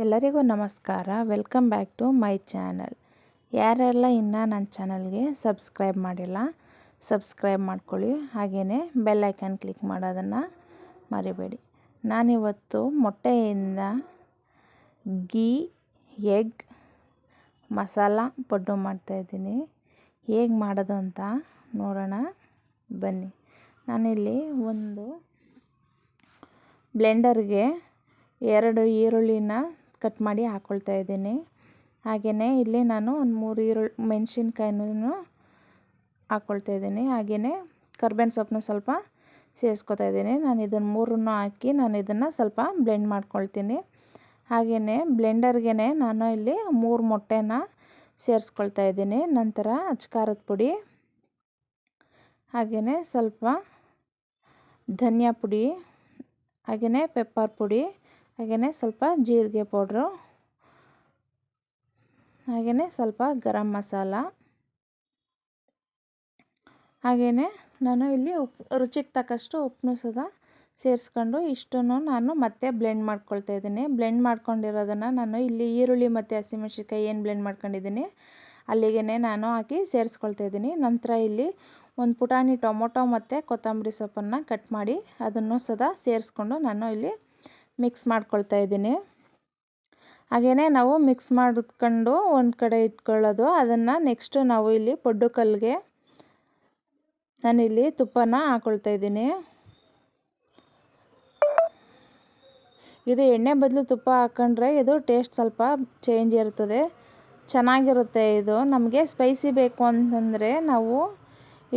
ಎಲ್ಲರಿಗೂ ನಮಸ್ಕಾರ. Welcome back to my channel. ಯಾರೆಲ್ಲ ಇನ್ನೂ ನನ್ನ ಚಾನಲ್ಗೆ ಸಬ್ಸ್ಕ್ರೈಬ್ ಮಾಡಿಲ್ಲ ಸಬ್ಸ್ಕ್ರೈಬ್ ಮಾಡ್ಕೊಳ್ಳಿ. ಹಾಗೆಯೇ ಬೆಲ್ ಐಕಾನ್ ಕ್ಲಿಕ್ ಮಾಡೋದನ್ನು ಮರಿಬೇಡಿ. ನಾನಿವತ್ತು ಮೊಟ್ಟೆಯಿಂದ ಗೀ ಎಗ್ ಮಸಾಲ ಪಡ್ಡು ಮಾಡ್ತಾಯಿದ್ದೀನಿ. ಹೇಗೆ ಮಾಡೋದು ಅಂತ ನೋಡೋಣ ಬನ್ನಿ. ನಾನಿಲ್ಲಿ ಒಂದು ಬ್ಲೆಂಡರ್ಗೆ 2 ಈರುಳ್ಳಿನ ಕಟ್ ಮಾಡಿ ಹಾಕ್ಕೊಳ್ತಾ ಇದ್ದೀನಿ. ಹಾಗೆಯೇ ಇಲ್ಲಿ ನಾನು ಒಂದು 3 ಮೆಣಸಿನ್ಕಾಯಿನೂ ಹಾಕ್ಕೊಳ್ತಾ ಇದ್ದೀನಿ. ಹಾಗೆಯೇ ಕರ್ಬೇವಿನ ಸೊಪ್ಪನ್ನು ಸ್ವಲ್ಪ ಸೇರಿಸ್ಕೊತಾ ಇದ್ದೀನಿ. ನಾನು ಇದನ್ನು ಮೂರನ್ನು ಹಾಕಿ ನಾನು ಇದನ್ನು ಸ್ವಲ್ಪ ಬ್ಲೆಂಡ್ ಮಾಡ್ಕೊಳ್ತೀನಿ. ಹಾಗೆಯೇ ಬ್ಲೆಂಡರ್ಗೆ ನಾನು ಇಲ್ಲಿ 3 ಮೊಟ್ಟೆನ ಸೇರಿಸ್ಕೊಳ್ತಾ ಇದ್ದೀನಿ. ನಂತರ ಅಚ್ಕಾರದ ಪುಡಿ, ಹಾಗೆಯೇ ಸ್ವಲ್ಪ ಧನಿಯಾ ಪುಡಿ, ಹಾಗೆಯೇ ಪೆಪ್ಪರ್ ಪುಡಿ, ಹಾಗೆಯೇ ಸ್ವಲ್ಪ ಜೀರಿಗೆ ಪೌಡ್ರು, ಹಾಗೆಯೇ ಸ್ವಲ್ಪ ಗರಂ ಮಸಾಲ, ಹಾಗೆಯೇ ನಾನು ಇಲ್ಲಿ ರುಚಿಗೆ ತಕ್ಕಷ್ಟು ಉಪ್ಪನ್ನು ಸಹ ಸೇರಿಸ್ಕೊಂಡು ಇಷ್ಟನ್ನು ನಾನು ಮತ್ತೆ ಬ್ಲೆಂಡ್ ಮಾಡ್ಕೊಳ್ತಾ ಇದ್ದೀನಿ. ಬ್ಲೆಂಡ್ ಮಾಡ್ಕೊಂಡಿರೋದನ್ನು ನಾನು ಇಲ್ಲಿ ಈರುಳ್ಳಿ ಮತ್ತು ಹಸಿಮೆಣಸಿನ್ಕಾಯಿ ಏನು ಬ್ಲೆಂಡ್ ಮಾಡ್ಕೊಂಡಿದ್ದೀನಿ ಅಲ್ಲಿಗೆ ನಾನು ಹಾಕಿ ಸೇರಿಸ್ಕೊಳ್ತಾ ಇದ್ದೀನಿ. ನಂತರ ಇಲ್ಲಿ ಒಂದು ಪುಟಾಣಿ ಟೊಮೊಟೊ ಮತ್ತು ಕೊತ್ತಂಬರಿ ಸೊಪ್ಪನ್ನು ಕಟ್ ಮಾಡಿ ಅದನ್ನು ಸಹ ಸೇರಿಸ್ಕೊಂಡು ನಾನು ಇಲ್ಲಿ ಮಿಕ್ಸ್ ಮಾಡ್ಕೊಳ್ತಾ ಇದ್ದೀನಿ. ಹಾಗೆಯೇ ನಾವು ಮಿಕ್ಸ್ ಮಾಡಿಕೊಂಡು ಒಂದು ಕಡೆ ಇಟ್ಕೊಳ್ಳೋದು. ಅದನ್ನು ನೆಕ್ಸ್ಟು ನಾವು ಇಲ್ಲಿ ಪಡ್ಡು ಕಲ್ಲಿಗೆ ನಾನಿಲ್ಲಿ ತುಪ್ಪನ ಹಾಕ್ಕೊಳ್ತಾ ಇದ್ದೀನಿ. ಇದು ಎಣ್ಣೆ ಬದಲು ತುಪ್ಪ ಹಾಕ್ಕೊಂಡ್ರೆ ಇದು ಟೇಸ್ಟ್ ಸ್ವಲ್ಪ ಚೇಂಜ್ ಇರ್ತದೆ, ಚೆನ್ನಾಗಿರುತ್ತೆ. ಇದು ನಮಗೆ ಸ್ಪೈಸಿ ಬೇಕು ಅಂತಂದರೆ ನಾವು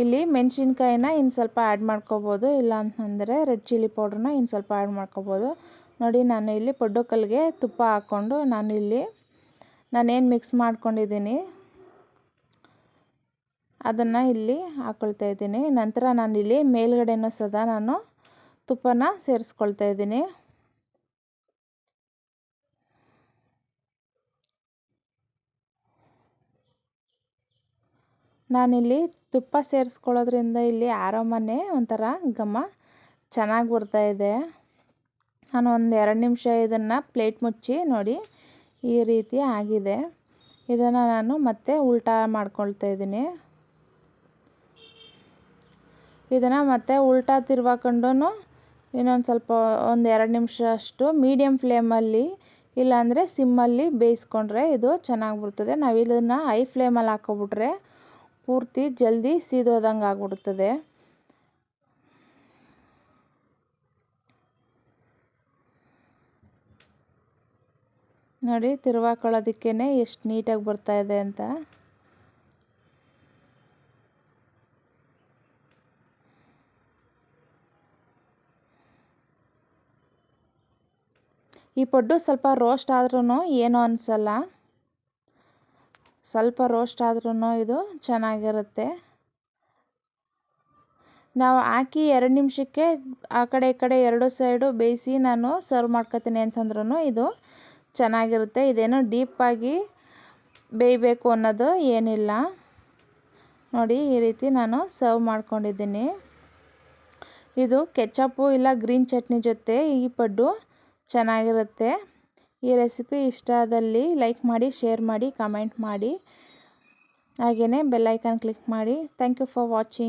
ಇಲ್ಲಿ ಮೆಣಸಿನ್ಕಾಯಿನ ಇನ್ನು ಸ್ವಲ್ಪ ಆ್ಯಡ್ ಮಾಡ್ಕೋಬೋದು, ಇಲ್ಲ ಅಂತಂದರೆ ರೆಡ್ ಚಿಲ್ಲಿ ಪೌಡ್ರನ್ನ ಇನ್ನು ಸ್ವಲ್ಪ ಆ್ಯಡ್ ಮಾಡ್ಕೋಬೋದು. ನೋಡಿ, ನಾನು ಇಲ್ಲಿ ಪಡ್ಡು ಕಲ್ಲಿಗೆ ತುಪ್ಪ ಹಾಕ್ಕೊಂಡು ನಾನೇನು ಮಿಕ್ಸ್ ಮಾಡ್ಕೊಂಡಿದ್ದೀನಿ ಅದನ್ನು ಇಲ್ಲಿ ಹಾಕ್ಕೊಳ್ತಾ ಇದ್ದೀನಿ. ನಂತರ ನಾನಿಲ್ಲಿ ಮೇಲ್ಗಡೆನೂ ಸಹ ನಾನು ತುಪ್ಪನ ಸೇರಿಸ್ಕೊಳ್ತಾ ಇದ್ದೀನಿ. ನಾನಿಲ್ಲಿ ತುಪ್ಪ ಸೇರಿಸ್ಕೊಳ್ಳೋದ್ರಿಂದ ಇಲ್ಲಿ ಆರಾಮನೇ ಒಂಥರ ಘಮ ಚೆನ್ನಾಗಿ ಬರ್ತಾಯಿದೆ. ನಾನು ಒಂದು 2 ನಿಮಿಷ ಇದನ್ನು ಪ್ಲೇಟ್ ಮುಚ್ಚಿ ನೋಡಿ ಈ ರೀತಿ ಆಗಿದೆ. ಇದನ್ನು ನಾನು ಮತ್ತೆ ಉಲ್ಟಾ ಮಾಡ್ಕೊಳ್ತಾ ಇದ್ದೀನಿ. ಇದನ್ನು ಮತ್ತೆ ಉಲ್ಟಾ ತಿರ್ವಾಕೊಂಡು ಇನ್ನೊಂದು ಸ್ವಲ್ಪ ಒಂದು 2 ನಿಮಿಷ ಅಷ್ಟು ಮೀಡಿಯಮ್ ಫ್ಲೇಮಲ್ಲಿ ಇಲ್ಲಾಂದರೆ ಸಿಮ್ಮಲ್ಲಿ ಬೇಯಿಸ್ಕೊಂಡ್ರೆ ಇದು ಚೆನ್ನಾಗಿ ಬರ್ತದೆ. ನಾವು ಇದನ್ನು ಹೈ ಫ್ಲೇಮಲ್ಲಿ ಹಾಕ್ಕೊಬಿಟ್ರೆ ಪೂರ್ತಿ ಜಲ್ದಿ ಸೀದೋದಂಗೆ ಆಗಿಬಿಡ್ತದೆ. ನೋಡಿ, ತಿರ್ವಾಕೊಳ್ಳೋದಕ್ಕೇ ಎಷ್ಟು ನೀಟಾಗಿ ಬರ್ತಾಯಿದೆ ಅಂತ. ಈ ಪಡ್ಡು ಸ್ವಲ್ಪ ರೋಸ್ಟ್ ಆದ್ರೂ ಏನೂ ಅನಿಸಲ್ಲ, ಸ್ವಲ್ಪ ರೋಸ್ಟ್ ಆದ್ರೂ ಇದು ಚೆನ್ನಾಗಿರುತ್ತೆ. ನಾವು ಹಾಕಿ 2 ನಿಮಿಷಕ್ಕೆ ಆ ಕಡೆ ಈ ಕಡೆ 2 ಸೈಡು ಬೇಯಿಸಿ ನಾನು ಸರ್ವ್ ಮಾಡ್ಕೊತೀನಿ ಅಂತಂದ್ರೂ ಇದು ಚೆನ್ನಾಗಿರುತ್ತೆ. ಇದೇನೋ ಡೀಪಾಗಿ ಬೇಯಬೇಕು ಅನ್ನೋದು ಏನಿಲ್ಲ. ನೋಡಿ, ಈ ರೀತಿ ನಾನು ಸರ್ವ್ ಮಾಡ್ಕೊಂಡಿದ್ದೀನಿ. ಇದು ಕೆಚಪ್ಪು ಇಲ್ಲ ಗ್ರೀನ್ ಚಟ್ನಿ ಜೊತೆ ಈ ಪಡ್ಡು ಚೆನ್ನಾಗಿರುತ್ತೆ. ಈ ರೆಸಿಪಿ ಇಷ್ಟ ಆದಲ್ಲಿ ಲೈಕ್ ಮಾಡಿ, ಶೇರ್ ಮಾಡಿ, ಕಮೆಂಟ್ ಮಾಡಿ, ಹಾಗೆಯೇ ಬೆಲ್ ಐಕಾನ್ ಕ್ಲಿಕ್ ಮಾಡಿ. Thank you for watching.